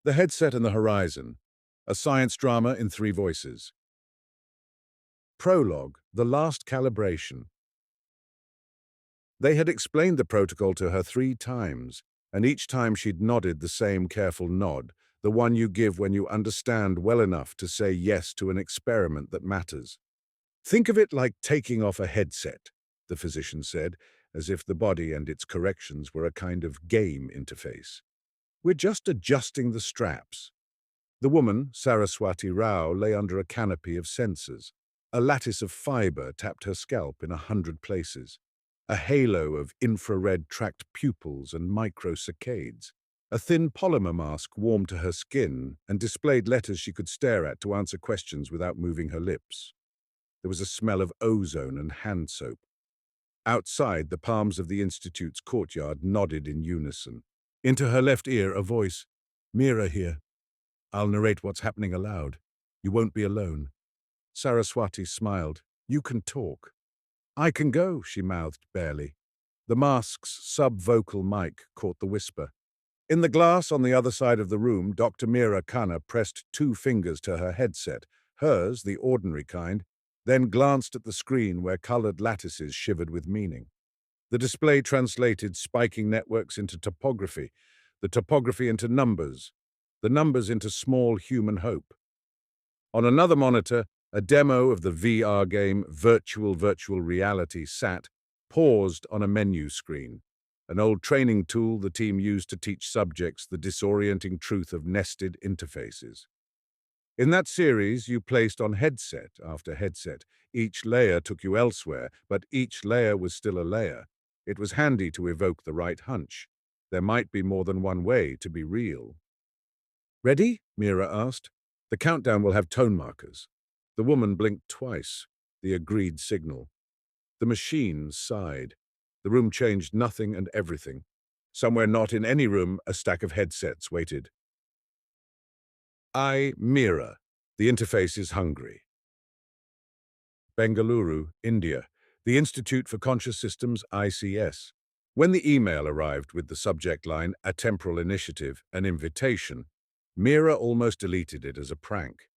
The Headset and the Horizon, a science drama in 3 voices. Prologue, The Last Calibration. They had explained the protocol to her 3 times, and each time she'd nodded the same careful nod, the one you give when you understand well enough to say yes to an experiment that matters. Think of it like taking off a headset, the physician said, as if the body and its corrections were a kind of game interface. We're just adjusting the straps. The woman, Saraswati Rao, lay under a canopy of sensors. A lattice of fiber tapped her scalp in 100 places. A halo of infrared-tracked pupils and microsaccades. A thin polymer mask warmed to her skin and displayed letters she could stare at to answer questions without moving her lips. There was a smell of ozone and hand soap. Outside, the palms of the Institute's courtyard nodded in unison. Into her left ear, a voice, "Meera here. I'll narrate what's happening aloud. You won't be alone." Saraswati smiled. "You can talk." "I can go," she mouthed barely. The mask's sub-vocal mic caught the whisper. In the glass on the other side of the room, Dr. Meera Khanna pressed 2 fingers to her headset, hers the ordinary kind, then glanced at the screen where colored lattices shivered with meaning. The display translated spiking networks into topography, the topography into numbers, the numbers into small human hope. On another monitor, a demo of the VR game Virtual Reality sat, paused on a menu screen, an old training tool the team used to teach subjects the disorienting truth of nested interfaces. In that series, you placed on headset after headset. Each layer took you elsewhere, but each layer was still a layer. It was handy to evoke the right hunch. There might be more than one way to be real. "Ready?" Meera asked. "The countdown will have tone markers." The woman blinked twice, the agreed signal. The machine sighed. The room changed nothing and everything. Somewhere not in any room, a stack of headsets waited. Meera. The interface is hungry. Bengaluru, India. The Institute for Conscious Systems, ICS. When the email arrived with the subject line, "A Temporal Initiative, an Invitation," Meera almost deleted it as a prank.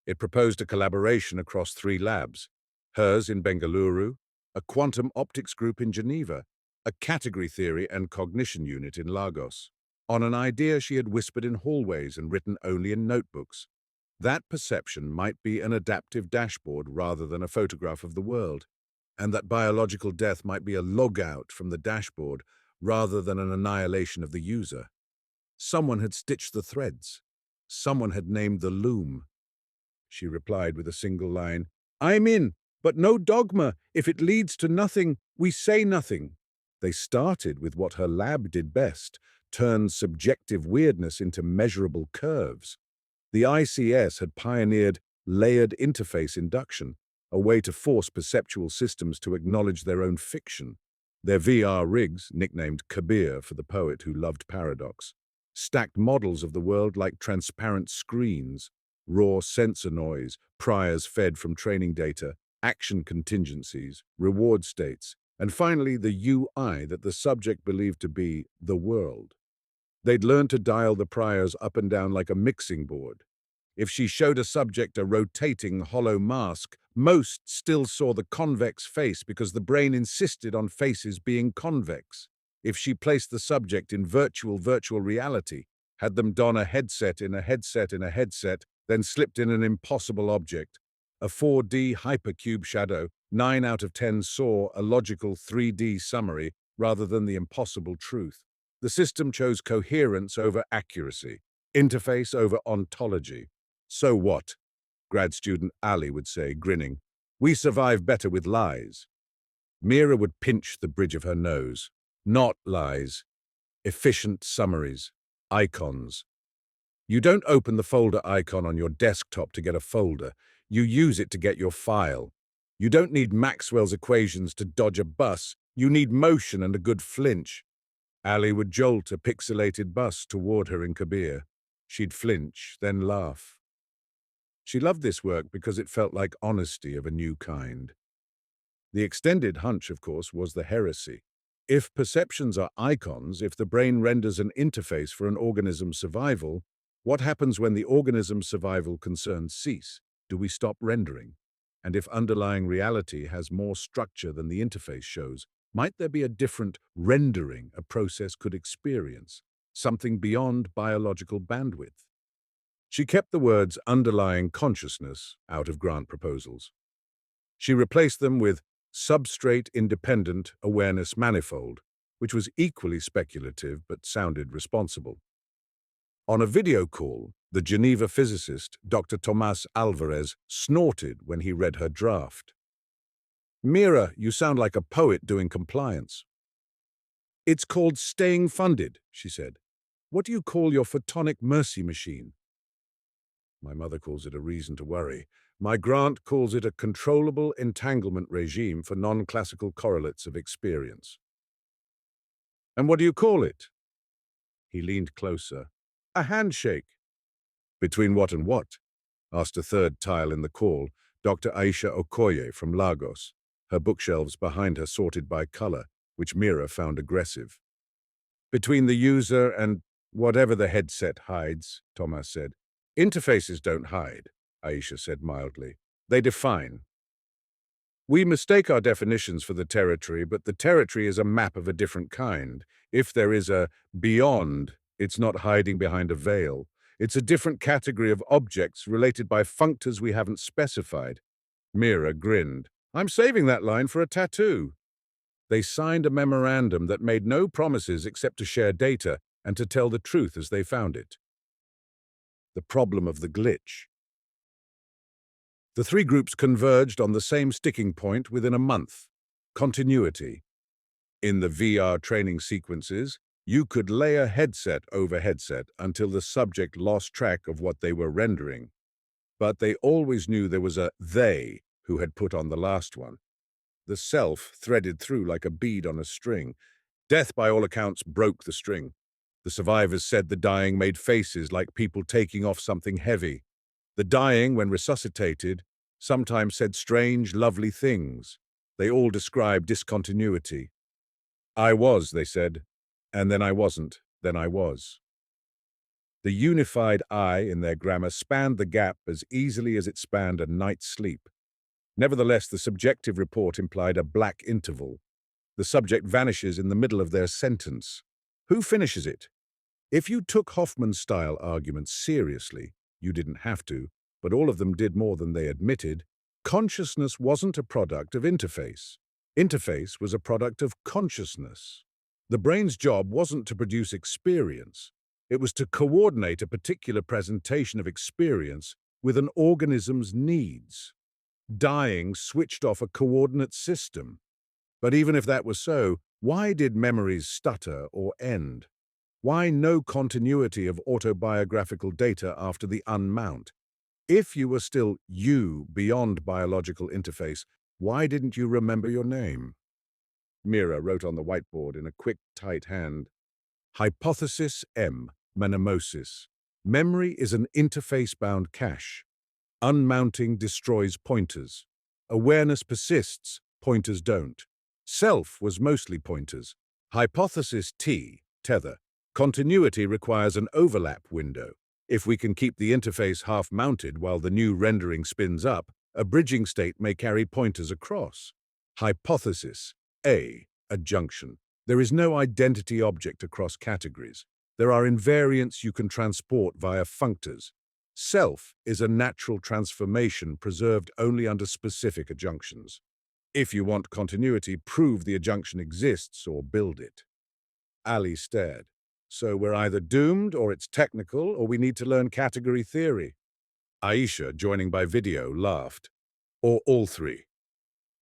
It proposed a collaboration across 3 labs, hers in Bengaluru, a quantum optics group in Geneva, a category theory and cognition unit in Lagos, on an idea she had whispered in hallways and written only in notebooks. That perception might be an adaptive dashboard rather than a photograph of the world, and that biological death might be a logout from the dashboard rather than an annihilation of the user. Someone had stitched the threads. Someone had named the loom. She replied with a single line, "I'm in, but no dogma. If it leads to nothing, we say nothing." They started with what her lab did best, turned subjective weirdness into measurable curves. The ICS had pioneered layered interface induction, a way to force perceptual systems to acknowledge their own fiction. Their VR rigs, nicknamed Kabir for the poet who loved paradox, stacked models of the world like transparent screens, raw sensor noise, priors fed from training data, action contingencies, reward states, and finally the UI that the subject believed to be the world. They'd learned to dial the priors up and down like a mixing board. If she showed a subject a rotating hollow mask, most still saw the convex face because the brain insisted on faces being convex. If she placed the subject in virtual reality, had them don a headset in a headset in a headset, then slipped in an impossible object, a 4D hypercube shadow, 9 out of 10 saw a logical 3D summary rather than the impossible truth. The system chose coherence over accuracy, interface over ontology. "So what?" grad student Ali would say, grinning. "We survive better with lies." Meera would pinch the bridge of her nose. Not lies. Efficient summaries. Icons. You don't open the folder icon on your desktop to get a folder. You use it to get your file. You don't need Maxwell's equations to dodge a bus. You need motion and a good flinch. Ali would jolt a pixelated bus toward her in Kabir. She'd flinch, then laugh. She loved this work because it felt like honesty of a new kind. The extended hunch, of course, was the heresy. If perceptions are icons, if the brain renders an interface for an organism's survival, What happens when the organism's survival concerns cease? Do we stop rendering? And if underlying reality has more structure than the interface shows, might there be a different rendering a process could experience, something beyond biological bandwidth? She kept the words underlying consciousness out of grant proposals. She replaced them with substrate-independent awareness manifold, which was equally speculative but sounded responsible. On a video call, the Geneva physicist, Dr. Tomás Alvarez, snorted when he read her draft. "Mira, you sound like a poet doing compliance." "It's called staying funded," she said. "What do you call your photonic mercy machine?" "My mother calls it a reason to worry. My grant calls it a controllable entanglement regime for non-classical correlates of experience." "And what do you call it?" He leaned closer. "A handshake." "Between what and what?" asked a third tile in the call, Dr. Aisha Okoye from Lagos, her bookshelves behind her sorted by color, which Mira found aggressive. "Between the user and whatever the headset hides," Thomas said. "Interfaces don't hide," Aisha said mildly. "They define. We mistake our definitions for the territory, but the territory is a map of a different kind. If there is a beyond, it's not hiding behind a veil. It's a different category of objects related by functors we haven't specified." Mira grinned. "I'm saving that line for a tattoo." They signed a memorandum that made no promises except to share data and to tell the truth as they found it. The problem of the glitch. The three groups converged on the same sticking point within a month: continuity. In the VR training sequences, you could layer headset over headset until the subject lost track of what they were rendering. But they always knew there was a they who had put on the last one. The self threaded through like a bead on a string. Death, by all accounts, broke the string. The survivors said the dying made faces like people taking off something heavy. The dying, when resuscitated, sometimes said strange, lovely things. They all described discontinuity. "I was," they said, "and then I wasn't, then I was." The unified I in their grammar spanned the gap as easily as it spanned a night's sleep. Nevertheless, the subjective report implied a black interval. The subject vanishes in the middle of their sentence. Who finishes it? If you took Hoffman-style arguments seriously, you didn't have to, but all of them did more than they admitted. Consciousness wasn't a product of interface. Interface was a product of consciousness. The brain's job wasn't to produce experience. It was to coordinate a particular presentation of experience with an organism's needs. Dying switched off a coordinate system. But even if that was so, why did memories stutter or end? Why no continuity of autobiographical data after the unmount? If you were still you beyond biological interface, why didn't you remember your name? Mira wrote on the whiteboard in a quick, tight hand. Hypothesis M, menemosis. Memory is an interface-bound cache. Unmounting destroys pointers. Awareness persists, pointers don't. Self was mostly pointers. Hypothesis T, tether. Continuity requires an overlap window. If we can keep the interface half-mounted while the new rendering spins up, a bridging state may carry pointers across. Hypothesis A, adjunction. There is no identity object across categories. There are invariants you can transport via functors. Self is a natural transformation preserved only under specific adjunctions. If you want continuity, prove the adjunction exists or build it. Ali stared. So we're either doomed, or it's technical, or we need to learn category theory. Aisha, joining by video, laughed. Or all three.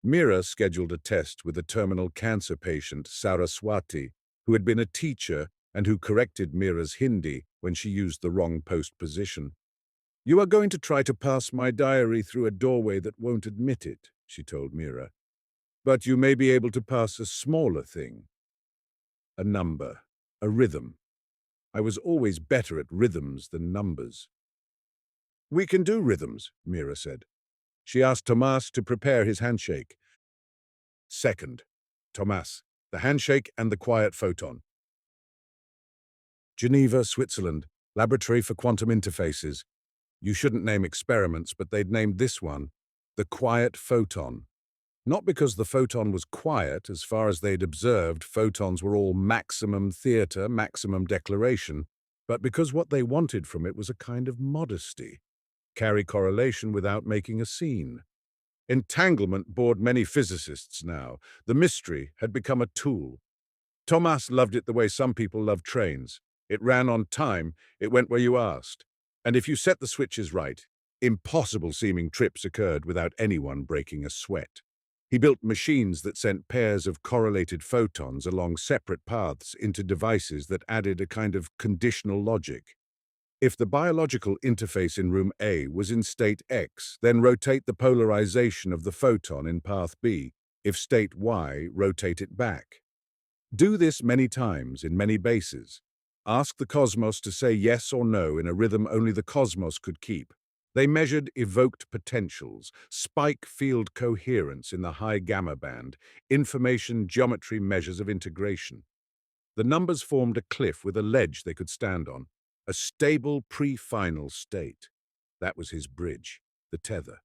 Mira scheduled a test with a terminal cancer patient, Saraswati, who had been a teacher and who corrected Mira's Hindi when she used the wrong post position. "You are going to try to pass my diary through a doorway that won't admit it," she told Mira. "But you may be able to pass a smaller thing. A number. A rhythm. I was always better at rhythms than numbers." "We can do rhythms," Mira said. She asked Tomás to prepare his handshake. Second, Tomás, the handshake and the quiet photon. Geneva, Switzerland, Laboratory for Quantum Interfaces. You shouldn't name experiments, but they'd named this one the Quiet Photon. Not because the photon was quiet. As far as they'd observed, photons were all maximum theater, maximum declaration, but because what they wanted from it was a kind of modesty, carry correlation without making a scene. Entanglement bored many physicists now. The mystery had become a tool. Thomas loved it the way some people love trains. It ran on time, it went where you asked. And if you set the switches right, impossible-seeming trips occurred without anyone breaking a sweat. He built machines that sent pairs of correlated photons along separate paths into devices that added a kind of conditional logic. If the biological interface in room A was in state X, then rotate the polarization of the photon in path B. If state Y, rotate it back. Do this many times in many bases. Ask the cosmos to say yes or no in a rhythm only the cosmos could keep. They measured evoked potentials, spike field coherence in the high gamma band, information geometry measures of integration. The numbers formed a cliff with a ledge they could stand on, a stable pre-final state. That was his bridge, the tether.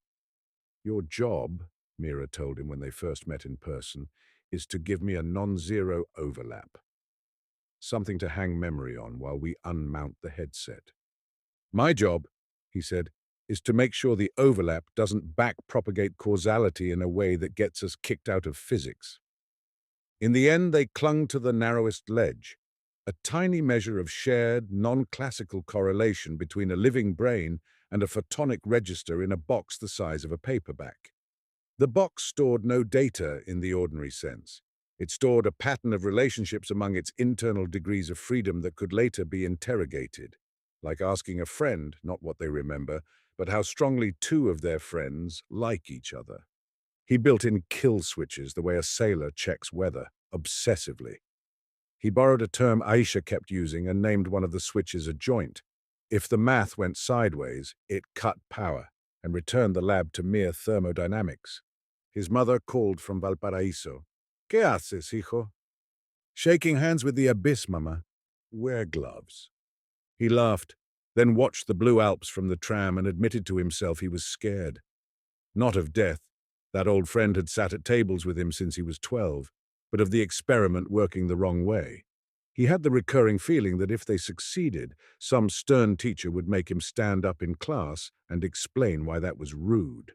Your job, Mira told him when they first met in person, is to give me a non-zero overlap. Something to hang memory on while we unmount the headset. My job, he said, is to make sure the overlap doesn't back-propagate causality in a way that gets us kicked out of physics. In the end, they clung to the narrowest ledge, a tiny measure of shared, non-classical correlation between a living brain and a photonic register in a box the size of a paperback. The box stored no data in the ordinary sense. It stored a pattern of relationships among its internal degrees of freedom that could later be interrogated, like asking a friend not what they remember, but how strongly two of their friends like each other. He built in kill switches the way a sailor checks weather, obsessively. He borrowed a term Aisha kept using and named one of the switches a joint. If the math went sideways, it cut power and returned the lab to mere thermodynamics. His mother called from Valparaíso. ¿Qué haces, hijo? Shaking hands with the abyss, mama. Wear gloves. He laughed, then watched the blue Alps from the tram and admitted to himself he was scared. Not of death. That old friend had sat at tables with him since he was 12, but of the experiment working the wrong way. He had the recurring feeling that if they succeeded, some stern teacher would make him stand up in class and explain why that was rude.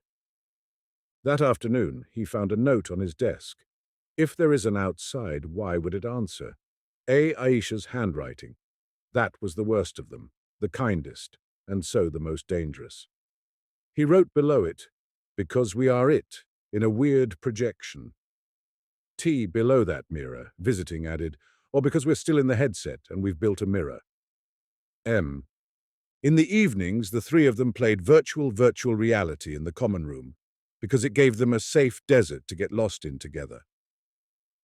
That afternoon, he found a note on his desk. If there is an outside, why would it answer? Aisha's handwriting. That was the worst of them, the kindest, and so the most dangerous. He wrote below it, because we are it, in a weird projection. T below that mirror, visiting added, or because we're still in the headset and we've built a mirror. M. In the evenings, the three of them played virtual reality in the common room, because it gave them a safe desert to get lost in together.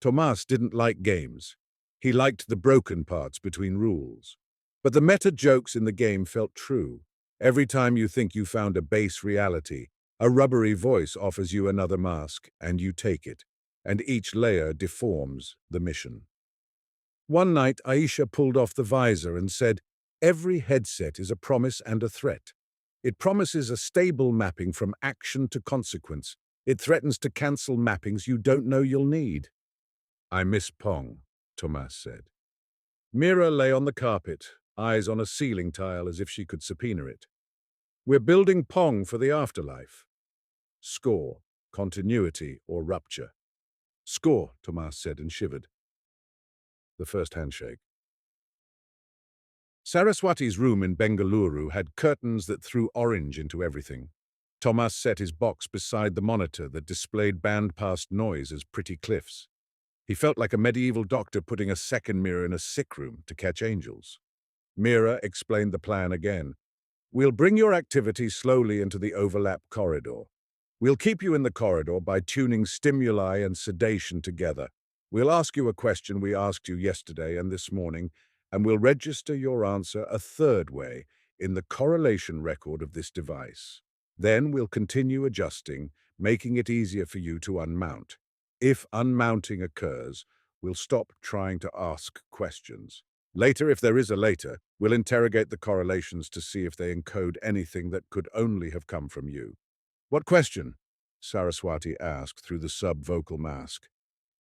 Tomas didn't like games. He liked the broken parts between rules. But the meta jokes in the game felt true. Every time you think you found a base reality, a rubbery voice offers you another mask, and you take it, and each layer deforms the mission. One night, Aisha pulled off the visor and said, "Every headset is a promise and a threat. It promises a stable mapping from action to consequence. It threatens to cancel mappings you don't know you'll need." "I miss Pong," Tomas said. Mira lay on the carpet, eyes on a ceiling tile as if she could subpoena it. "We're building Pong for the afterlife." Score, continuity or rupture. "Score," Tomas said and shivered. The first handshake. Saraswati's room in Bengaluru had curtains that threw orange into everything. Tomas set his box beside the monitor that displayed band-passed noise as pretty cliffs. He felt like a medieval doctor putting a second mirror in a sick room to catch angels. Mira explained the plan again. "We'll bring your activity slowly into the overlap corridor. We'll keep you in the corridor by tuning stimuli and sedation together. We'll ask you a question we asked you yesterday and this morning, and we'll register your answer a third way in the correlation record of this device. Then we'll continue adjusting, making it easier for you to unmount. If unmounting occurs, we'll stop trying to ask questions. Later, if there is a later, We'll interrogate the correlations to see if they encode anything that could only have come from you. What question? Saraswati asked through the sub-vocal mask.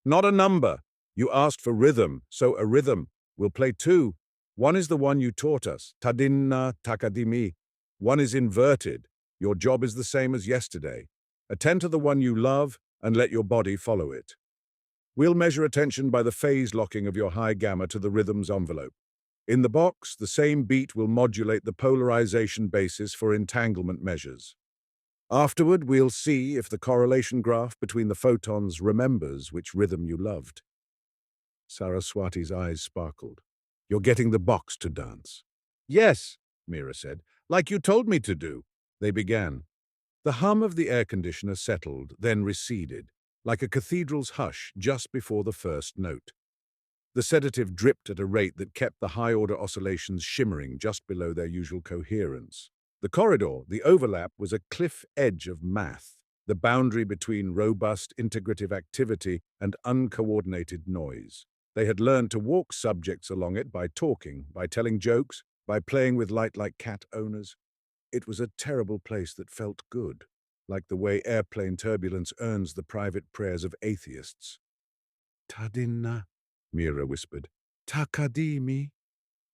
Not a number. You asked for rhythm, so a rhythm. We'll play two. One is the one you taught us, tadinna takadimi. One is inverted. Your job is the same as yesterday. Attend to the one you love and let your body follow it. We'll measure attention by the phase locking of your high gamma to the rhythm's envelope. In the box, the same beat will modulate the polarization basis for entanglement measures. Afterward, we'll see if the correlation graph between the photons remembers which rhythm you loved. Saraswati's eyes sparkled. You're getting the box to dance. Yes, Mira said, like you told me to do. They began. The hum of the air conditioner settled, then receded, like a cathedral's hush just before the first note. The sedative dripped at a rate that kept the high-order oscillations shimmering just below their usual coherence. The corridor, the overlap, was a cliff edge of math, the boundary between robust integrative activity and uncoordinated noise. They had learned to walk subjects along it by talking, by telling jokes, by playing with light like cat owners. It was a terrible place that felt good, like the way airplane turbulence earns the private prayers of atheists. Tadinna, Mira whispered. Takadimi.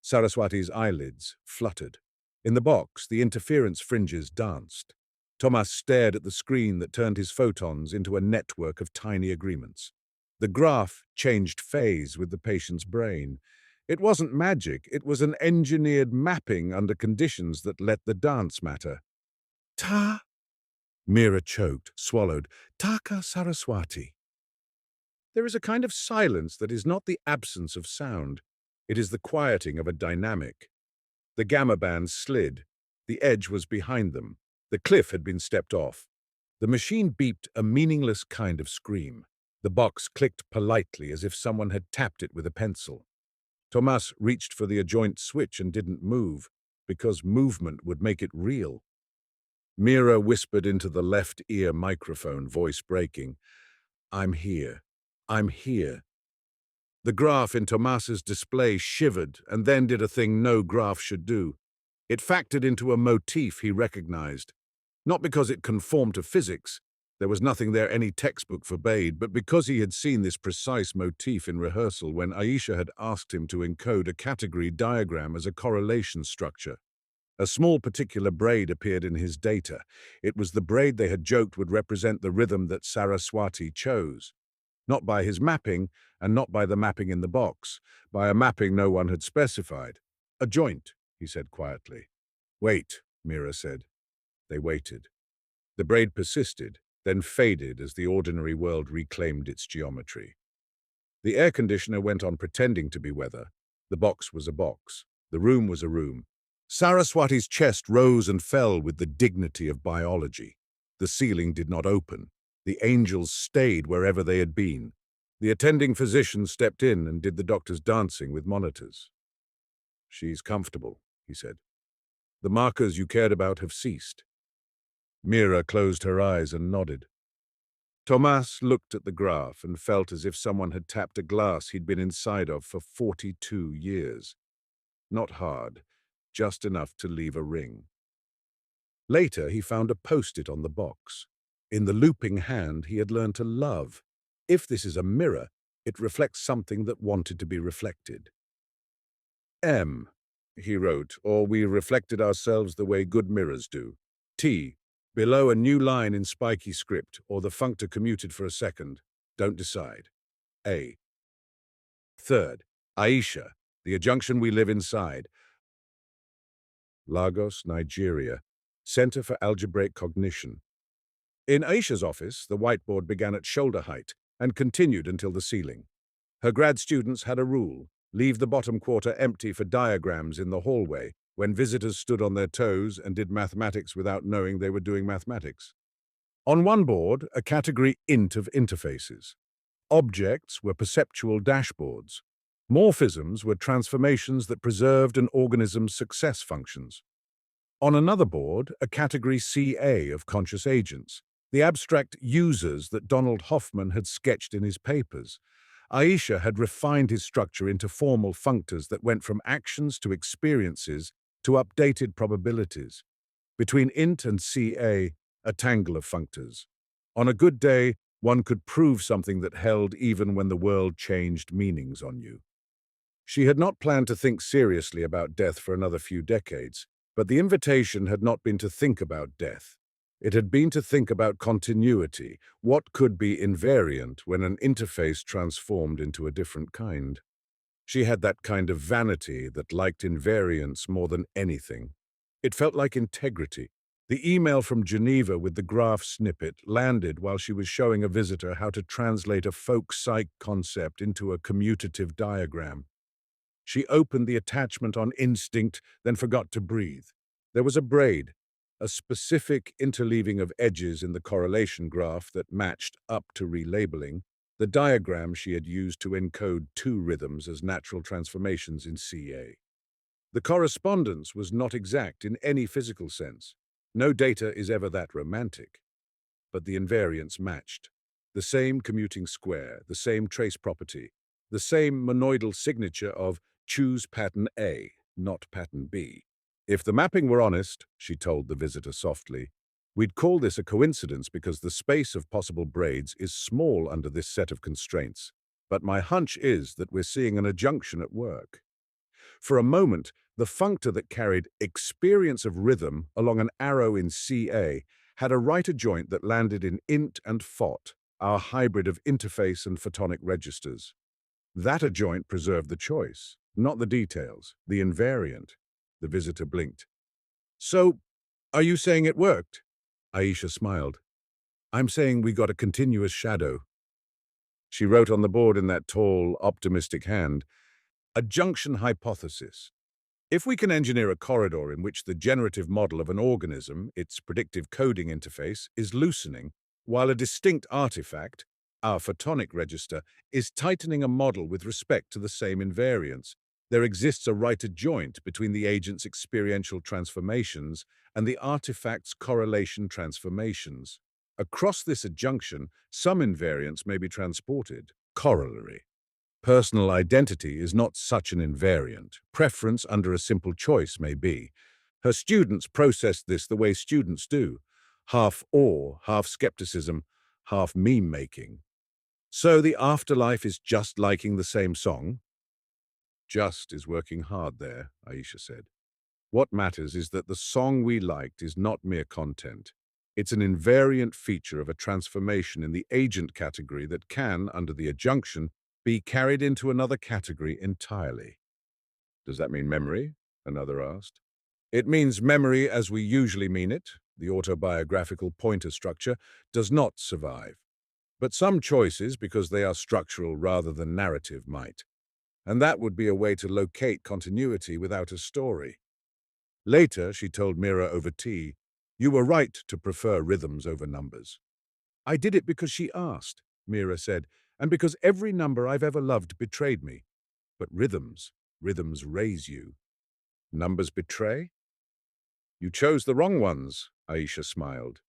Saraswati's eyelids fluttered. In the box, the interference fringes danced. Thomas stared at the screen that turned his photons into a network of tiny agreements. The graph changed phase with the patient's brain. It wasn't magic, it was an engineered mapping under conditions that let the dance matter. Ta? Mira choked, swallowed. Taka Saraswati. There is a kind of silence that is not the absence of sound. It is the quieting of a dynamic. The gamma bands slid. The edge was behind them. The cliff had been stepped off. The machine beeped a meaningless kind of scream. The box clicked politely as if someone had tapped it with a pencil. Thomas reached for the adjoint switch and didn't move, because movement would make it real. Mira whispered into the left ear microphone, voice breaking. I'm here. I'm here. The graph in Thomas's display shivered and then did a thing no graph should do. It factored into a motif he recognized. Not because it conformed to physics, there was nothing there any textbook forbade, but because he had seen this precise motif in rehearsal when Aisha had asked him to encode a category diagram as a correlation structure. A small particular braid appeared in his data. It was the braid they had joked would represent the rhythm that Saraswati chose. Not by his mapping, and not by the mapping in the box, by a mapping no one had specified. A joint, he said quietly. Wait, Mira said. They waited. The braid persisted, then faded as the ordinary world reclaimed its geometry. The air conditioner went on pretending to be weather. The box was a box. The room was a room. Saraswati's chest rose and fell with the dignity of biology. The ceiling did not open. The angels stayed wherever they had been. The attending physician stepped in and did the doctor's dancing with monitors. She's comfortable, he said. The markers you cared about have ceased. Mira closed her eyes and nodded. Thomas looked at the graph and felt as if someone had tapped a glass he'd been inside of for 42 years. Not hard, just enough to leave a ring. Later, he found a post-it on the box. In the looping hand he had learned to love. If this is a mirror, it reflects something that wanted to be reflected. M, he wrote, or we reflected ourselves the way good mirrors do. T, below a new line in spiky script, or the functor commuted for a second. Don't decide. A. Third, Aisha, the adjunction we live inside. Lagos, Nigeria, Center for Algebraic Cognition. In Aisha's office, the whiteboard began at shoulder height and continued until the ceiling. Her grad students had a rule: leave the bottom quarter empty for diagrams in the hallway when visitors stood on their toes and did mathematics without knowing they were doing mathematics. On one board, a category int of interfaces. Objects were perceptual dashboards. Morphisms were transformations that preserved an organism's success functions. On another board, a category CA of conscious agents, the abstract users that Donald Hoffman had sketched in his papers. Aisha had refined his structure into formal functors that went from actions to experiences to updated probabilities. Between int and ca, a tangle of functors. On a good day, one could prove something that held even when the world changed meanings on you. She had not planned to think seriously about death for another few decades, but the invitation had not been to think about death. It had been to think about continuity, what could be invariant when an interface transformed into a different kind. She had that kind of vanity that liked invariance more than anything. It felt like integrity. The email from Geneva with the graph snippet landed while she was showing a visitor how to translate a folk psych concept into a commutative diagram. She opened the attachment on instinct, then forgot to breathe. There was a braid, a specific interleaving of edges in the correlation graph that matched up to relabeling, the diagram she had used to encode two rhythms as natural transformations in CA. The correspondence was not exact in any physical sense. No data is ever that romantic. But the invariants matched. The same commuting square, the same trace property, the same monoidal signature of choose pattern A, not pattern B. If the mapping were honest, she told the visitor softly, we'd call this a coincidence because the space of possible braids is small under this set of constraints. But my hunch is that we're seeing an adjunction at work. For a moment, the functor that carried experience of rhythm along an arrow in CA had a right adjoint that landed in int and phot, our hybrid of interface and photonic registers. That adjoint preserved the choice, not the details, the invariant. The visitor blinked. So, are you saying it worked? Aisha smiled. I'm saying we got a continuous shadow. She wrote on the board in that tall, optimistic hand, a junction hypothesis. If we can engineer a corridor in which the generative model of an organism, its predictive coding interface, is loosening, while a distinct artifact, our photonic register, is tightening a model with respect to the same invariance, there exists a right adjoint between the agent's experiential transformations and the artifact's correlation transformations. Across this adjunction, some invariants may be transported. Corollary. Personal identity is not such an invariant. Preference under a simple choice may be. Her students processed this the way students do. Half awe, half skepticism, half meme-making. So the afterlife is just liking the same song? Just is working hard there, Aisha said. What matters is that the song we liked is not mere content. It's an invariant feature of a transformation in the agent category that can, under the adjunction, be carried into another category entirely. Does that mean memory? Another asked. It means memory as we usually mean it. The autobiographical pointer structure does not survive. But some choices, because they are structural rather than narrative, might. And that would be a way to locate continuity without a story. Later, she told Mira over tea, you were right to prefer rhythms over numbers. I did it because she asked, Mira said, and because every number I've ever loved betrayed me. But rhythms raise you. Numbers betray? You chose the wrong ones, Aisha smiled.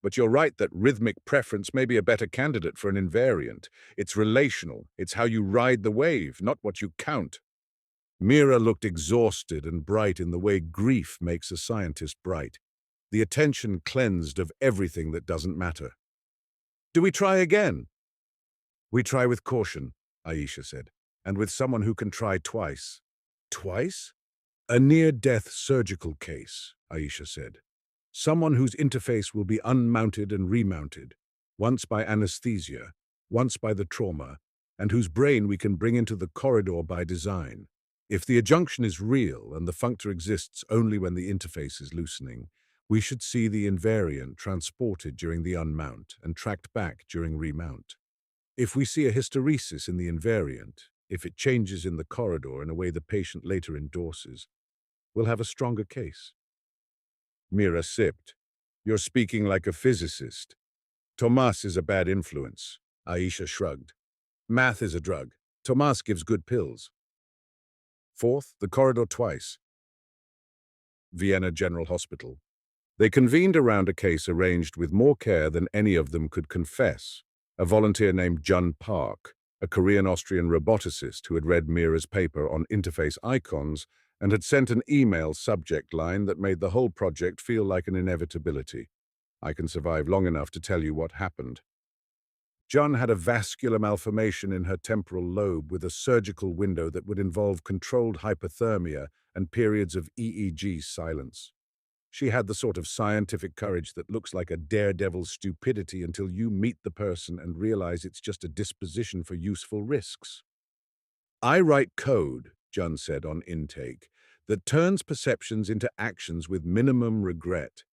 But you're right that rhythmic preference may be a better candidate for an invariant. It's relational. It's how you ride the wave, not what you count. Mira looked exhausted and bright in the way grief makes a scientist bright, the attention cleansed of everything that doesn't matter. Do we try again? We try with caution, Aisha said, and with someone who can try twice. Twice? A near-death surgical case, Aisha said. Someone whose interface will be unmounted and remounted, once by anesthesia, once by the trauma, and whose brain we can bring into the corridor by design. If the adjunction is real and the functor exists only when the interface is loosening, we should see the invariant transported during the unmount and tracked back during remount. If we see a hysteresis in the invariant, if it changes in the corridor in a way the patient later endorses, we'll have a stronger case. Mira sipped. You're speaking like a physicist. Tomas is a bad influence. Aisha shrugged. Math is a drug. Tomas gives good pills. Fourth, the corridor twice. Vienna General Hospital. They convened around a case arranged with more care than any of them could confess. A volunteer named Jun Park, a Korean-Austrian roboticist who had read Mira's paper on interface icons and had sent an email subject line that made the whole project feel like an inevitability. I can survive long enough to tell you what happened. John had a vascular malformation in her temporal lobe with a surgical window that would involve controlled hypothermia and periods of EEG silence. She had the sort of scientific courage that looks like a daredevil's stupidity until you meet the person and realize it's just a disposition for useful risks. I write code, John said on intake, that turns perceptions into actions with minimum regret.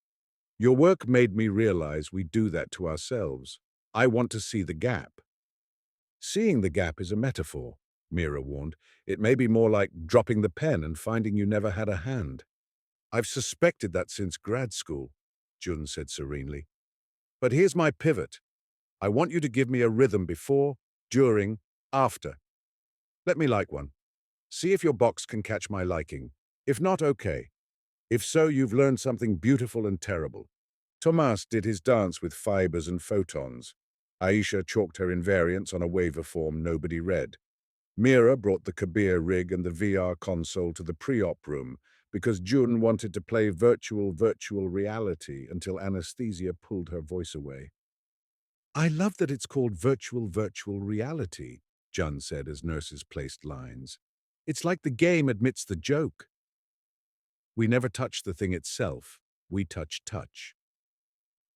Your work made me realize we do that to ourselves. I want to see the gap. Seeing the gap is a metaphor, Mira warned. It may be more like dropping the pen and finding you never had a hand. I've suspected that since grad school, Jun said serenely. But here's my pivot. I want you to give me a rhythm before, during, after. Let me like one. See if your box can catch my liking. If not, okay. If so, you've learned something beautiful and terrible. Tomas did his dance with fibers and photons. Aisha chalked her invariants on a waiver form nobody read. Mira brought the Kabir rig and the VR console to the pre-op room because June wanted to play virtual reality until anesthesia pulled her voice away. I love that it's called virtual reality, Jun said as nurses placed lines. It's like the game admits the joke. We never touch the thing itself, we touch.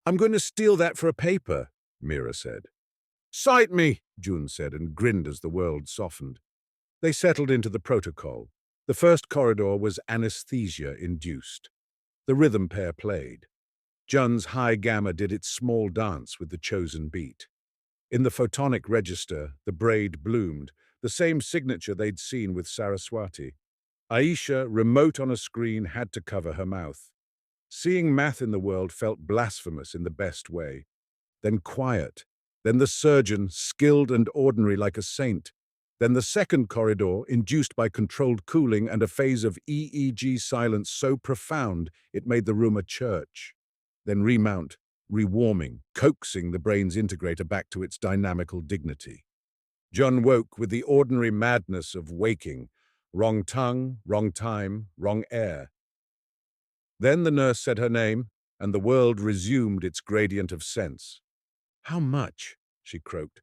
I'm going to steal that for a paper, Mira said. Cite me, June said and grinned as the world softened. They settled into the protocol. The first corridor was anesthesia-induced. The rhythm pair played. Jun's high gamma did its small dance with the chosen beat. In the photonic register, the braid bloomed, the same signature they'd seen with Saraswati. Aisha, remote on a screen, had to cover her mouth. Seeing math in the world felt blasphemous in the best way. Then quiet. Then the surgeon, skilled and ordinary like a saint. Then the second corridor, induced by controlled cooling and a phase of EEG silence so profound it made the room a church. Then remount, rewarming, coaxing the brain's integrator back to its dynamical dignity. John woke with the ordinary madness of waking. Wrong tongue, wrong time, wrong air. Then the nurse said her name, and the world resumed its gradient of sense. How much? She croaked.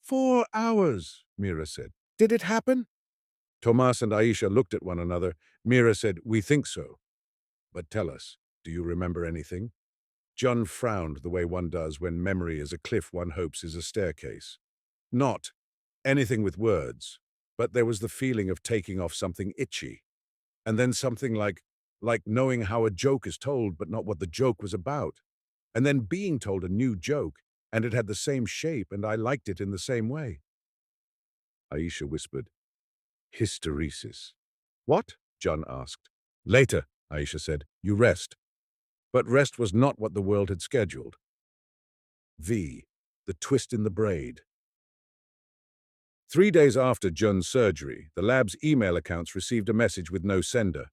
4 hours, Mira said. Did it happen? Tomas and Aisha looked at one another. Mira said, we think so. But tell us, do you remember anything? John frowned the way one does when memory is a cliff one hopes is a staircase. Not anything with words, but there was the feeling of taking off something itchy. And then something like knowing how a joke is told but not what the joke was about. And then being told a new joke, and it had the same shape and I liked it in the same way. Aisha whispered, hysteresis. What? John asked. Later, Aisha said. You rest. But rest was not what the world had scheduled. The twist in the braid. 3 days after Jun's surgery, the lab's email accounts received a message with no sender.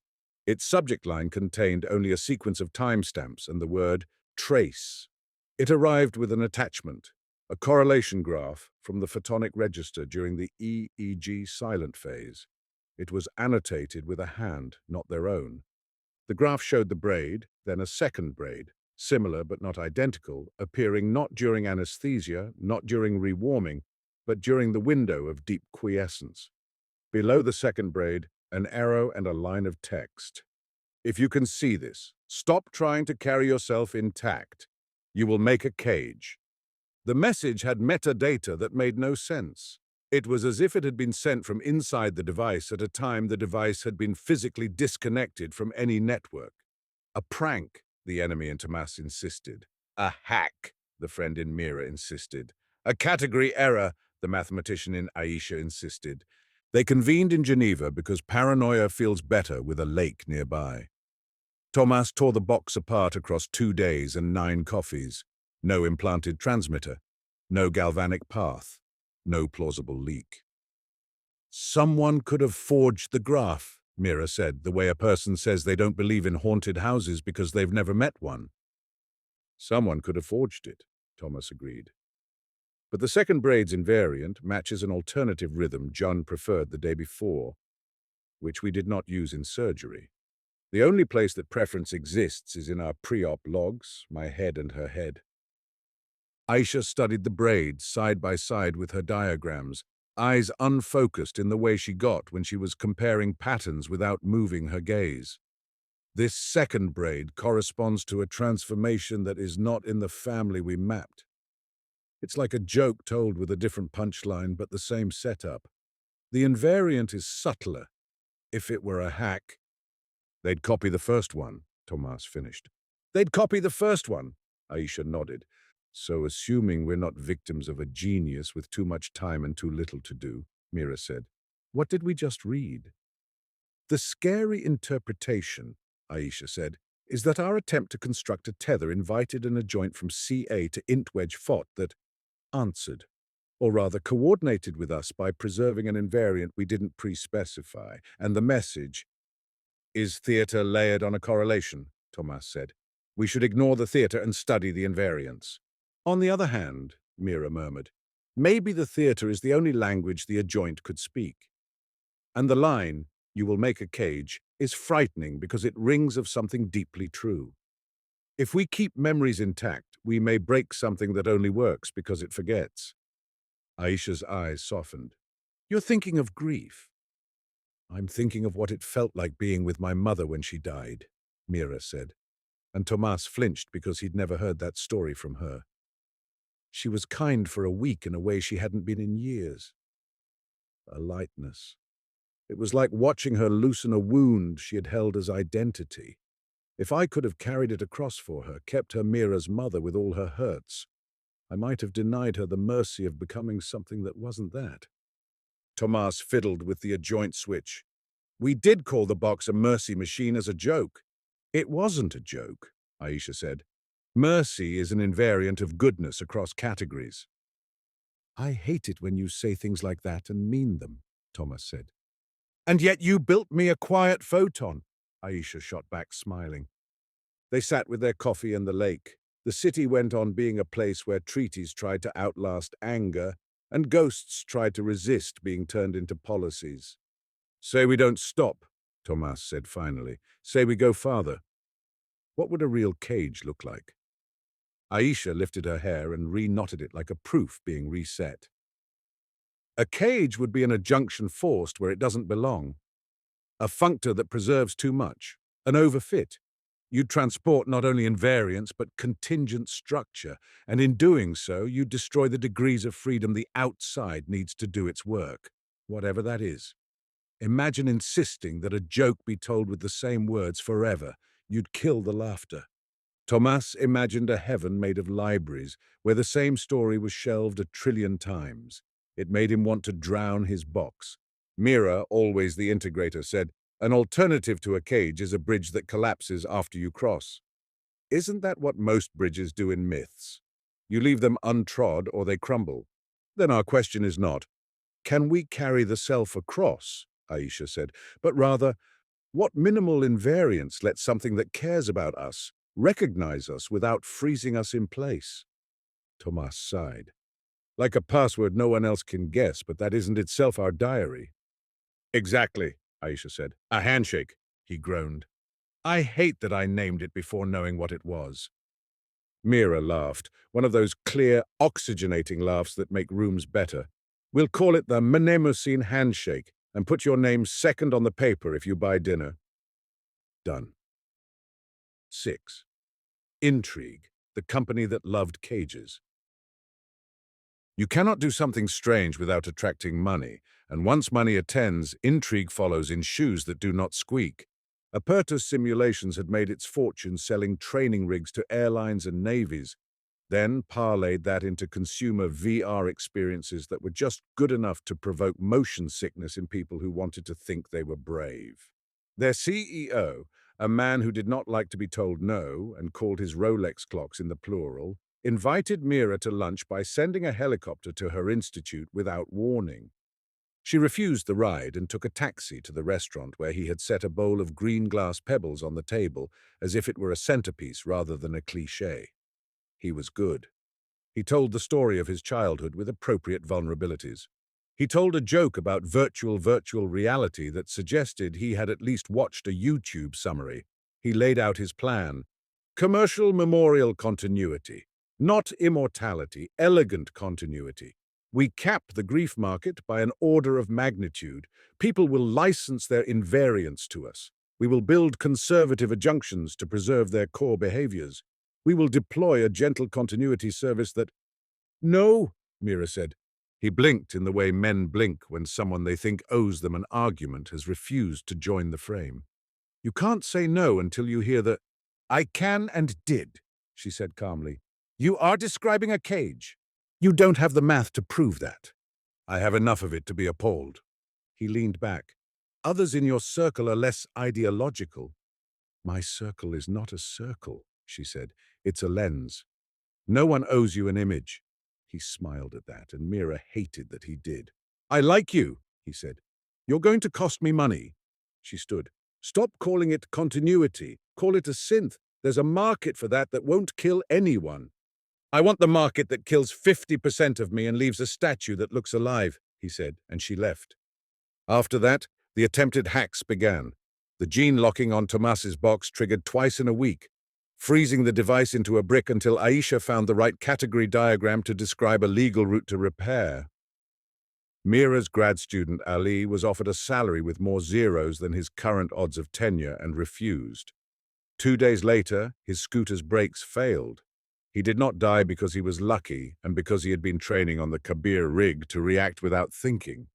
Its subject line contained only a sequence of timestamps and the word trace. It arrived with an attachment, a correlation graph from the photonic register during the EEG silent phase. It was annotated with a hand, not their own. The graph showed the braid, then a second braid, similar but not identical, appearing not during anesthesia, not during rewarming, but during the window of deep quiescence. Below the second braid, an arrow and a line of text. If you can see this, stop trying to carry yourself intact. You will make a cage. The message had metadata that made no sense. It was as if it had been sent from inside the device at a time the device had been physically disconnected from any network. A prank, the enemy in Tomas insisted. A hack, the friend in Mira insisted. A category error, the mathematician in Aisha insisted. They convened in Geneva because paranoia feels better with a lake nearby. Tomas tore the box apart across 2 days and 9 coffees. No implanted transmitter. No galvanic path. No plausible leak. Someone could have forged the graph, Mira said, the way a person says they don't believe in haunted houses because they've never met one. Someone could have forged it, Thomas agreed. But the second braid's invariant matches an alternative rhythm John preferred the day before, which we did not use in surgery. The only place that preference exists is in our pre-op logs, my head and her head. Aisha studied the braids side by side with her diagrams, eyes unfocused in the way she got when she was comparing patterns without moving her gaze. This second braid corresponds to a transformation that is not in the family we mapped. It's like a joke told with a different punchline but the same setup. The invariant is subtler. If it were a hack, they'd copy the first one, Tomas finished. They'd copy the first one, Aisha nodded. So assuming we're not victims of a genius with too much time and too little to do, Mira said. What did we just read? The scary interpretation, Aisha said, is that our attempt to construct a tether invited an adjoint from CA to intwedge FOT that answered, or rather coordinated with us by preserving an invariant we didn't pre-specify, and the message is theater layered on a correlation, Tomas said. We should ignore the theater and study the invariants. On the other hand, Mira murmured, maybe the theater is the only language the adjoint could speak. And the line, you will make a cage, is frightening because it rings of something deeply true. If we keep memories intact, we may break something that only works because it forgets. Aisha's eyes softened. You're thinking of grief. I'm thinking of what it felt like being with my mother when she died, Mira said, and Tomas flinched because he'd never heard that story from her. She was kind for a week in a way she hadn't been in years. A lightness. It was like watching her loosen a wound she had held as identity. If I could have carried it across for her, kept her Mira's mother with all her hurts, I might have denied her the mercy of becoming something that wasn't that. Tomas fiddled with the adjoint switch. We did call the box a mercy machine as a joke. It wasn't a joke, Aisha said. Mercy is an invariant of goodness across categories. I hate it when you say things like that and mean them, Thomas said. And yet you built me a quiet photon, Aisha shot back, smiling. They sat with their coffee in the lake. The city went on being a place where treaties tried to outlast anger and ghosts tried to resist being turned into policies. Say we don't stop, Tomas said finally. Say we go farther. What would a real cage look like? Aisha lifted her hair and re-knotted it like a proof being reset. A cage would be an adjunction forced where it doesn't belong. A functor that preserves too much. An overfit. You'd transport not only invariance but contingent structure, and in doing so, you'd destroy the degrees of freedom the outside needs to do its work, whatever that is. Imagine insisting that a joke be told with the same words forever. You'd kill the laughter. Tomas imagined a heaven made of libraries, where the same story was shelved 1 trillion times. It made him want to drown his box. Mira, always the integrator, said, an alternative to a cage is a bridge that collapses after you cross. Isn't that what most bridges do in myths? You leave them untrod or they crumble. Then our question is not, can we carry the self across, Aisha said, but rather, what minimal invariance lets something that cares about us recognize us without freezing us in place? Tomas sighed. Like a password no one else can guess, but that isn't itself our diary. Exactly, Aisha said. A handshake, he groaned. I hate that I named it before knowing what it was. Mira laughed, one of those clear, oxygenating laughs that make rooms better. We'll call it the Mnemosyne handshake, and put your name second on the paper if you buy dinner. Done. 6. Intrigue, the company that loved cages. You cannot do something strange without attracting money, and once money attends, intrigue follows in shoes that do not squeak. Apertus Simulations had made its fortune selling training rigs to airlines and navies, then parlayed that into consumer VR experiences that were just good enough to provoke motion sickness in people who wanted to think they were brave. Their CEO, a man who did not like to be told no and called his Rolex clocks in the plural, invited Mira to lunch by sending a helicopter to her institute without warning. She refused the ride and took a taxi to the restaurant where he had set a bowl of green glass pebbles on the table as if it were a centerpiece rather than a cliché. He was good. He told the story of his childhood with appropriate vulnerabilities. He told a joke about virtual reality that suggested he had at least watched a YouTube summary. He laid out his plan. Commercial memorial continuity, not immortality, elegant continuity. We cap the grief market by an order of magnitude. People will license their invariants to us. We will build conservative adjunctions to preserve their core behaviors. We will deploy a gentle continuity service that— No, Mira said. He blinked in the way men blink when someone they think owes them an argument has refused to join the frame. You can't say no until you hear the— I can and did, she said calmly. You are describing a cage. You don't have the math to prove that. I have enough of it to be appalled. He leaned back. Others in your circle are less ideological. My circle is not a circle, she said. It's a lens. No one owes you an image. He smiled at that, and Mira hated that he did. I like you, he said. You're going to cost me money. She stood. Stop calling it continuity. Call it a synth. There's a market for that won't kill anyone. I want the market that kills 50% of me and leaves a statue that looks alive, he said, and she left. After that, the attempted hacks began. The gene locking on Tomas's box triggered twice in a week, freezing the device into a brick until Aisha found the right category diagram to describe a legal route to repair. Mira's grad student Ali was offered a salary with more zeros than his current odds of tenure and refused. 2 days later, his scooter's brakes failed. He did not die because he was lucky and because he had been training on the Kabir rig to react without thinking.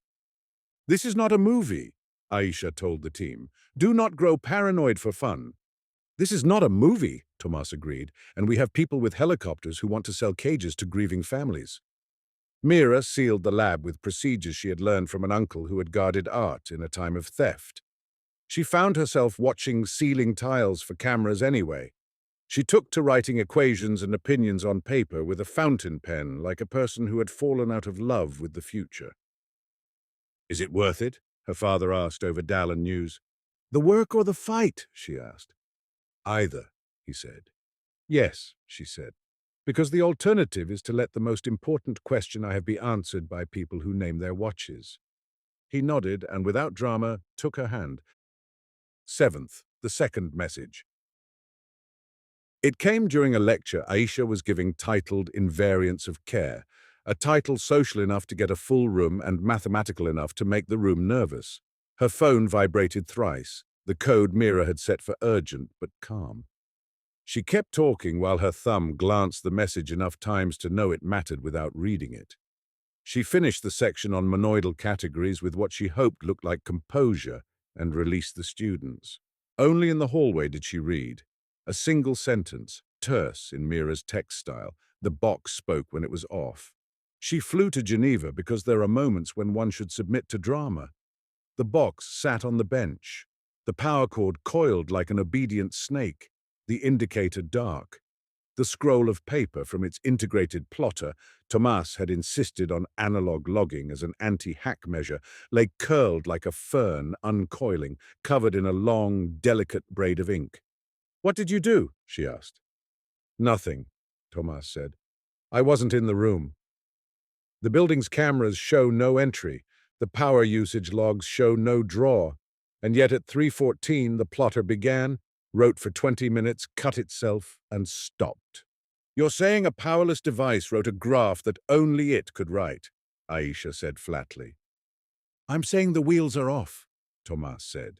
This is not a movie, Aisha told the team. Do not grow paranoid for fun. This is not a movie, Tomas agreed, and we have people with helicopters who want to sell cages to grieving families. Mira sealed the lab with procedures she had learned from an uncle who had guarded art in a time of theft. She found herself watching ceiling tiles for cameras anyway. She took to writing equations and opinions on paper with a fountain pen like a person who had fallen out of love with the future. Is it worth it? Her father asked over Dallin news. The work or the fight? She asked. Either, he said. Yes, she said, because the alternative is to let the most important question I have be answered by people who name their watches. He nodded and, without drama, took her hand. 7th, the second message. It came during a lecture Aisha was giving titled Invariance of Care, a title social enough to get a full room and mathematical enough to make the room nervous. Her phone vibrated thrice, the code Mira had set for urgent but calm. She kept talking while her thumb glanced the message enough times to know it mattered without reading it. She finished the section on monoidal categories with what she hoped looked like composure and released the students. Only in the hallway did she read. A single sentence, terse in Mira's text style. The box spoke when it was off. She flew to Geneva because there are moments when one should submit to drama. The box sat on the bench. The power cord coiled like an obedient snake, the indicator dark. The scroll of paper from its integrated plotter, Tomas had insisted on analog logging as an anti-hack measure, lay curled like a fern uncoiling, covered in a long, delicate braid of ink. What did you do? She asked. Nothing, Tomas said. I wasn't in the room. The building's cameras show no entry. The power usage logs show no draw. And yet at 3:14 the plotter began, wrote for 20 minutes, cut itself, and stopped. You're saying a powerless device wrote a graph that only it could write, Aisha said flatly. I'm saying the wheels are off, Tomas said.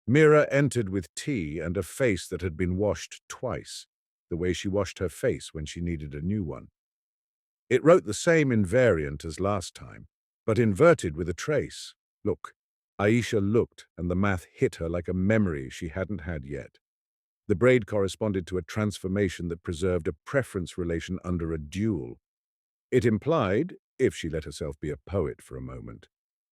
Mira entered with tea and a face that had been washed twice, the way she washed her face when she needed a new one. It wrote the same invariant as last time, but inverted with a trace. Look. Aisha looked, and the math hit her like a memory she hadn't had yet. The braid corresponded to a transformation that preserved a preference relation under a dual. It implied, if she let herself be a poet for a moment,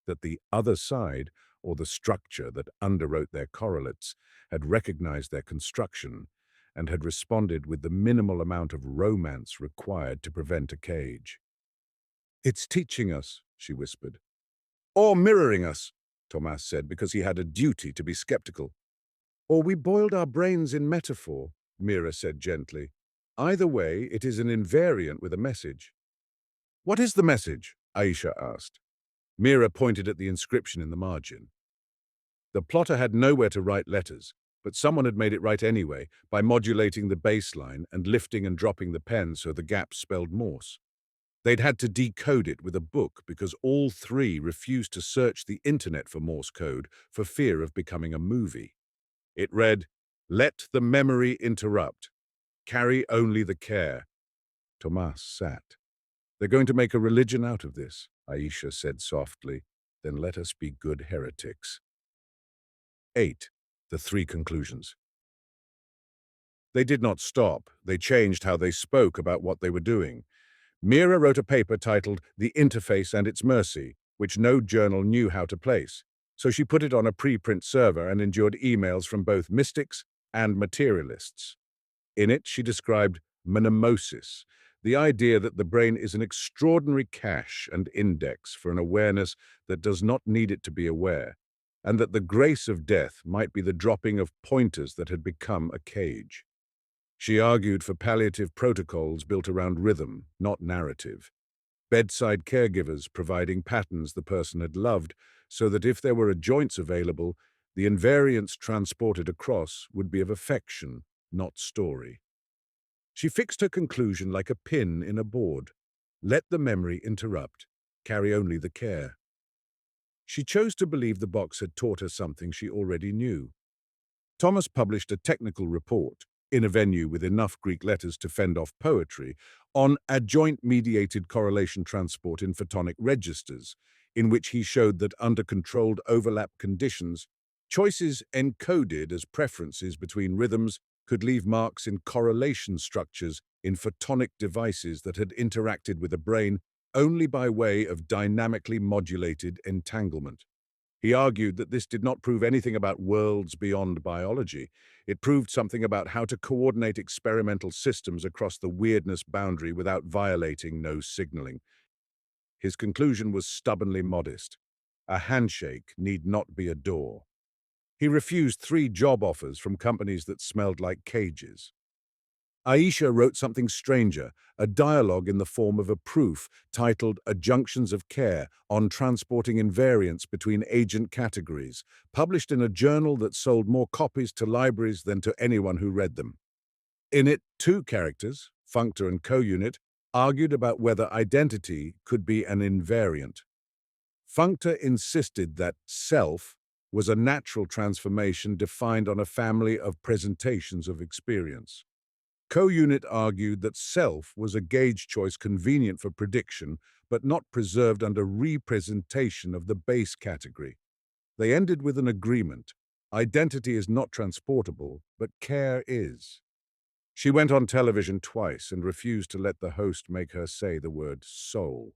that the other side, or the structure that underwrote their correlates, had recognized their construction and had responded with the minimal amount of romance required to prevent a cage. It's teaching us, she whispered. Or mirroring us, Tomas said, because he had a duty to be skeptical. Or we boiled our brains in metaphor, Mira said gently. Either way, it is an invariant with a message. "What is the message?" Aisha asked. Mira pointed at the inscription in the margin. The plotter had nowhere to write letters, but someone had made it right anyway by modulating the baseline and lifting and dropping the pen so the gaps spelled Morse. They'd had to decode it with a book because all three refused to search the internet for Morse code for fear of becoming a movie. It read, "Let the memory interrupt. Carry only the care." Tomas sat. "They're going to make a religion out of this," Aisha said softly. "Then let us be good heretics." 8. The three conclusions. They did not stop. They changed how they spoke about what they were doing. Mira wrote a paper titled "The Interface and Its Mercy," which no journal knew how to place. So she put it on a preprint server and endured emails from both mystics and materialists. In it, she described mnemosis, the idea that the brain is an extraordinary cache and index for an awareness that does not need it to be aware, and that the grace of death might be the dropping of pointers that had become a cage. She argued for palliative protocols built around rhythm, not narrative. Bedside caregivers providing patterns the person had loved, so that if there were joints available, the invariants transported across would be of affection, not story. She fixed her conclusion like a pin in a board. Let the memory interrupt. Carry only the care. She chose to believe the box had taught her something she already knew. Thomas published a technical report, in a venue with enough Greek letters to fend off poetry, on adjoint-mediated correlation transport in photonic registers, in which he showed that under controlled overlap conditions, choices encoded as preferences between rhythms could leave marks in correlation structures in photonic devices that had interacted with the brain only by way of dynamically modulated entanglement. He argued that this did not prove anything about worlds beyond biology. It proved something about how to coordinate experimental systems across the weirdness boundary without violating no signaling. His conclusion was stubbornly modest. A handshake need not be a door. He refused 3 job offers from companies that smelled like cages. Aisha wrote something stranger, a dialogue in the form of a proof titled Adjunctions of Care on Transporting Invariants Between Agent Categories, published in a journal that sold more copies to libraries than to anyone who read them. In it, 2 characters, functor and co-unit, argued about whether identity could be an invariant. Functor insisted that self was a natural transformation defined on a family of presentations of experience. Co-unit argued that self was a gauge choice convenient for prediction, but not preserved under representation of the base category. They ended with an agreement. Identity is not transportable, but care is. She went on television twice and refused to let the host make her say the word soul.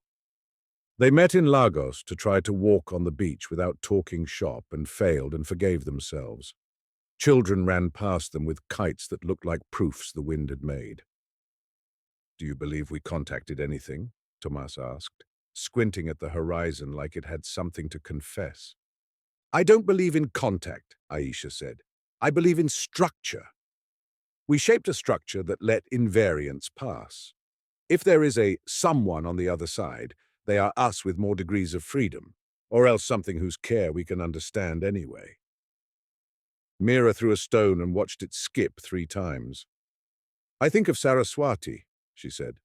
They met in Lagos to try to walk on the beach without talking shop and failed and forgave themselves. Children ran past them with kites that looked like proofs the wind had made. "Do you believe we contacted anything?" Tomas asked, squinting at the horizon like it had something to confess. "I don't believe in contact," Aisha said. "I believe in structure. We shaped a structure that let invariants pass. If there is a someone on the other side, they are us with more degrees of freedom, or else something whose care we can understand anyway." Mira threw a stone and watched it skip 3 times. "I think of Saraswati," she said,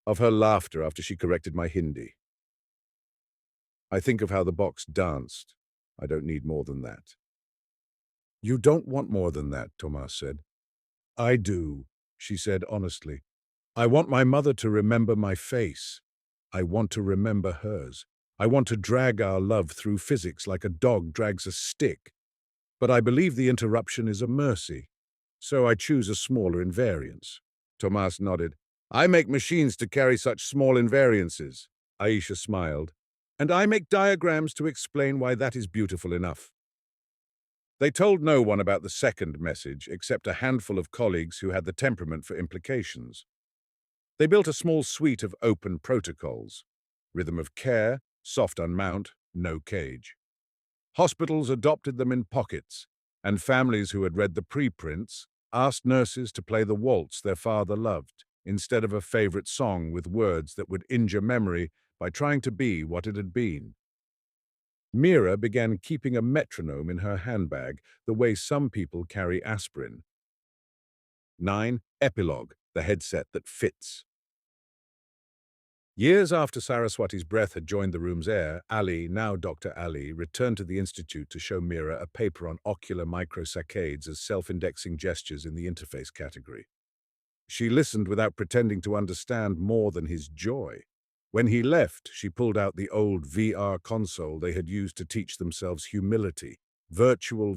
"of her laughter after she corrected my Hindi. I think of how the box danced. I don't need more than that." "You don't want more than that," Tomas said. "I do," she said honestly. "I want my mother to remember my face. I want to remember hers. I want to drag our love through physics like a dog drags a stick. But I believe the interruption is a mercy, so I choose a smaller invariance." Tomas nodded. "I make machines to carry such small invariances." Aisha smiled. "And I make diagrams to explain why that is beautiful enough." They told no one about the second message except a handful of colleagues who had the temperament for implications. They built a small suite of open protocols. Rhythm of care, soft unmount, no cage. Hospitals adopted them in pockets, and families who had read the preprints asked nurses to play the waltz their father loved. instead of a favorite song with words that would injure memory by trying to be what it had been. Mira began keeping a metronome in her handbag the way some people carry aspirin. 9. Epilogue, the headset that fits. Years after Saraswati's breath had joined the room's air, Ali, now Dr. Ali, returned to the institute to show Mira a paper on ocular microsaccades as self-indexing gestures in the interface category. She listened without pretending to understand more than his joy. When he left, she pulled out the old VR console they had used to teach themselves humility. Virtual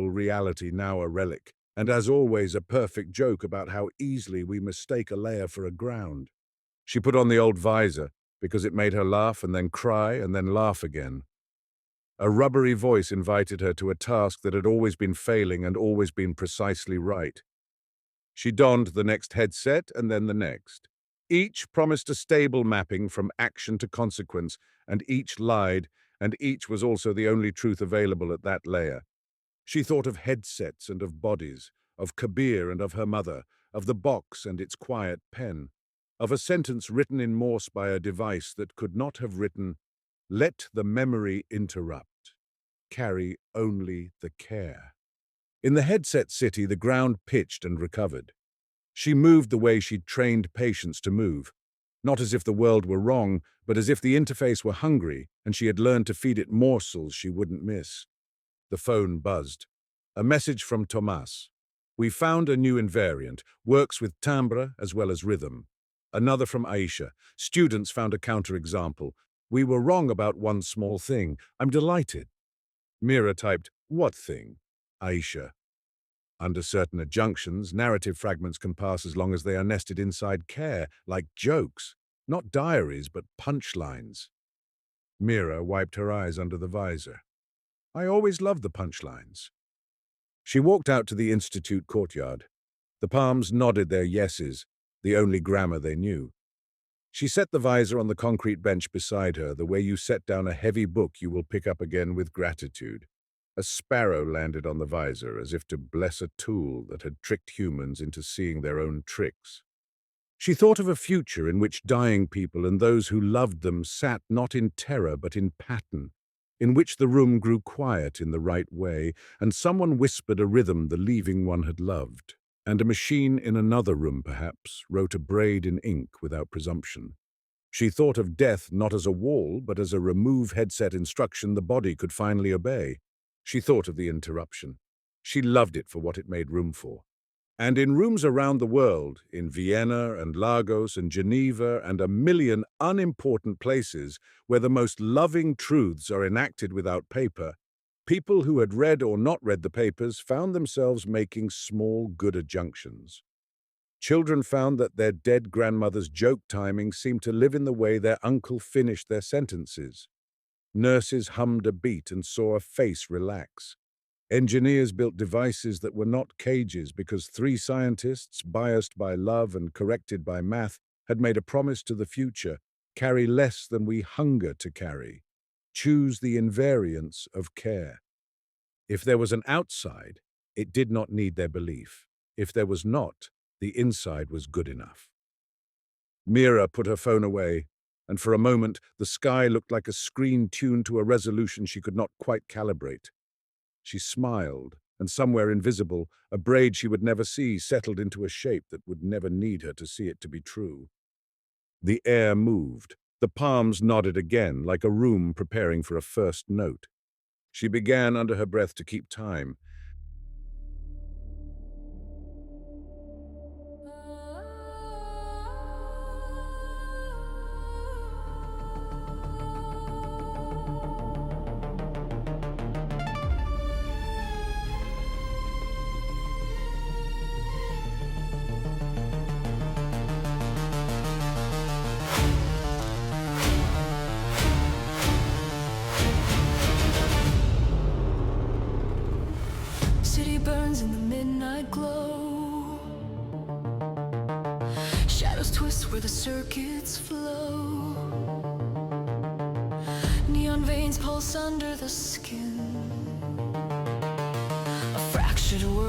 reality, now a relic, and as always a perfect joke about how easily we mistake a layer for a ground. She put on the old visor because it made her laugh and then cry and then laugh again. A rubbery voice invited her to a task that had always been failing and always been precisely right. She donned the next headset and then the next. Each promised a stable mapping from action to consequence, and each lied, and each was also the only truth available at that layer. She thought of headsets and of bodies, of Kabir and of her mother, of the box and its quiet pen, of a sentence written in Morse by a device that could not have written, "Let the memory interrupt. Carry only the care." In the headset city, the ground pitched and recovered. She moved the way she'd trained patients to move, not as if the world were wrong, but as if the interface were hungry and she had learned to feed it morsels she wouldn't miss. The phone buzzed. A message from Tomas. "We found a new invariant, works with timbre as well as rhythm." Another from Aisha. "Students found a counterexample. We were wrong about one small thing. I'm delighted." Mira typed, "What thing?" Aisha. "Under certain adjunctions, narrative fragments can pass as long as they are nested inside care, like jokes. Not diaries, but punchlines." Mira wiped her eyes under the visor. "I always loved the punchlines." She walked out to the institute courtyard. The palms nodded their yeses, the only grammar they knew. She set the visor on the concrete bench beside her, the way you set down a heavy book you will pick up again with gratitude. A sparrow landed on the visor, as if to bless a tool that had tricked humans into seeing their own tricks. She thought of a future in which dying people and those who loved them sat not in terror but in pattern, in which the room grew quiet in the right way, and someone whispered a rhythm the leaving one had loved, and a machine in another room, perhaps, wrote a braid in ink without presumption. She thought of death not as a wall, but as a remove headset instruction the body could finally obey. She thought of the interruption. She loved it for what it made room for. And in rooms around the world, in Vienna and Lagos and Geneva and a million unimportant places where the most loving truths are enacted without paper, people who had read or not read the papers found themselves making small good adjunctions. Children found that their dead grandmother's joke timing seemed to live in the way their uncle finished their sentences. Nurses hummed a beat and saw a face relax. Engineers built devices that were not cages because three scientists, biased by love and corrected by math, had made a promise to the future: carry less than we hunger to carry. Choose the invariance of care. If there was an outside, it did not need their belief. If there was not, the inside was good enough. Mira put her phone away, and for a moment the sky looked like a screen tuned to a resolution she could not quite calibrate. She smiled, and somewhere invisible, a braid she would never see settled into a shape that would never need her to see it to be true. The air moved. The palms nodded again, like a room preparing for a first note. She began under her breath to keep time. City burns in the midnight glow. Shadows twist where the circuits flow. Neon veins pulse under the skin. A fractured world.